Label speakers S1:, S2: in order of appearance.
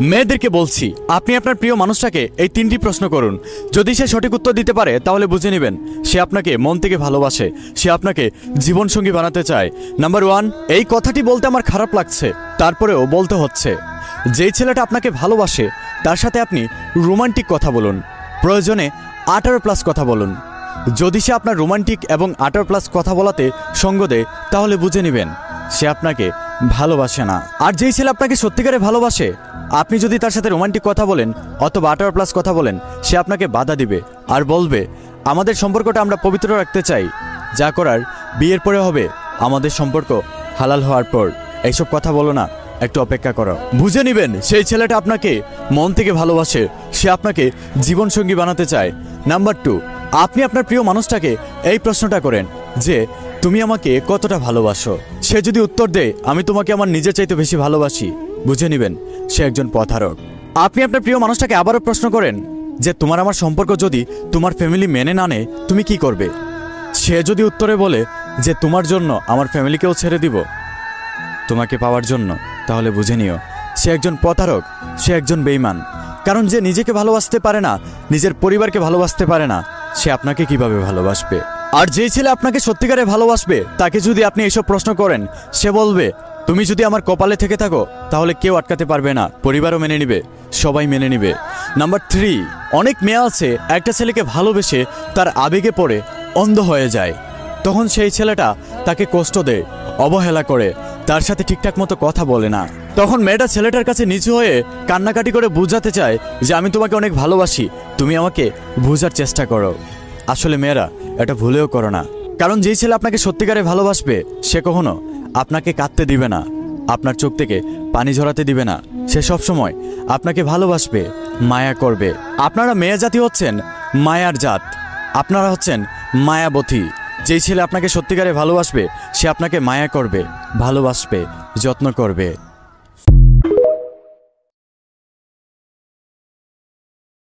S1: মেয়েদেরকে বলছি, আপনি আপনার প্রিয় মানুষটাকে এই 3টি প্রশ্ন করুন। যদি সে সঠিক উত্তর দিতে পারে তাহলে বুঝে নেবেন সে আপনাকে মন থেকে ভালোবাসে, সে আপনাকে জীবনসঙ্গী বানাতে চায়। নাম্বার 1, এই কথাটি বলতে আমার খারাপ লাগছে, তারপরেও বলতে হচ্ছে। যেই ছেলেটা আপনাকে ভালোবাসে তার সাথে আপনি রোমান্টিক কথা বলুন, প্রয়োজনে 18+ কথা বলুন। যদি সে আপনার রোমান্টিক এবং 18+ কথা বলাতে সঙ্গ দেয় তাহলে বুঝে নেবেন সে আপনাকে ভালোবাসে না। আর যেই ছেলে আপনাকে সত্যিকারে ভালোবাসে, আপনি যদি তার সাথে রোমান্টিক কথা বলেন অথবা 18+ কথা বলেন, সে আপনাকে বাধা দিবে আর বলবে আমাদের সম্পর্কটা আমরা পবিত্র রাখতে চাই, যা করার বিয়ের পরে হবে, আমাদের সম্পর্ক হালাল হওয়ার পর। এইসব কথা বলো না, একটু অপেক্ষা করো। বুঝে নেবেন সেই ছেলেটা আপনাকে মন থেকে ভালোবাসে, সে আপনাকে জীবনসঙ্গী বানাতে চায়। নাম্বার 2, আপনি আপনার প্রিয় মানুষটাকে এই প্রশ্নটা করেন যে তুমি আমাকে কতটা ভালোবাসো। সে যদি উত্তর দেয় আমি তোমাকে আমার নিজের চাইতে বেশি ভালোবাসি, বুঝে নেবেন সে একজন প্রতারক। আপনি আপনার প্রিয় মানুষটাকে আবারও প্রশ্ন করেন যে তোমার আমার সম্পর্ক যদি তোমার ফ্যামিলি মেনে না নেয় তুমি কি করবে। সে যদি উত্তরে বলে যে তোমার জন্য আমার ফ্যামিলিকেও ছেড়ে দিব তোমাকে পাওয়ার জন্য, তাহলে বুঝে নিও সে একজন প্রতারক, সে একজন বেঈমান। কারণ যে নিজেকে ভালোবাসতে পারে না, নিজের পরিবারকে ভালোবাসতে পারে না, সে আপনাকে কিভাবে ভালোবাসবে। আর যেই ছেলে আপনাকে সত্যিকারে ভালোবাসবে তাকে যদি আপনি এইসব প্রশ্ন করেন, সে বলবে তুমি যদি আমার কপালে থেকে থাকো তাহলে কেউ আটকাতে পারবে না, পরিবারও মেনে নিবে, সবাই মেনে নিবে। নাম্বার 3, অনেক মেয়ে আছে একটা ছেলেকে ভালোবেসে তার আবেগে পড়ে অন্ধ হয়ে যায়, তখন সেই ছেলেটা তাকে কষ্ট দেয়, অবহেলা করে, তার সাথে ঠিকঠাক মতো কথা বলে না। তখন মেয়েটা ছেলেটার কাছে নিচু হয়ে কান্নাকাটি করে বোঝাতে চায় যে আমি তোমাকে অনেক ভালোবাসি, তুমি আমাকে বোঝার চেষ্টা করো। আসলে মেয়েরা এটা ভুলেও করো না, কারণ যেই ছেলে আপনাকে সত্যিকারে ভালোবাসবে সে কখনো আপনাকে কাঁদতে দিবে না, আপনার চোখ থেকে পানি ঝরাতে দিবে না, সে সবসময় আপনাকে ভালোবাসবে, মায়া করবে। আপনারা মেয়ে জাতি হচ্ছেন মায়ার জাত, আপনারা হচ্ছেন মায়াবতী। যেই ছেলে আপনাকে সত্যিকারে ভালোবাসবে সে আপনাকে মায়া করবে, ভালোবাসবে, যত্ন করবে।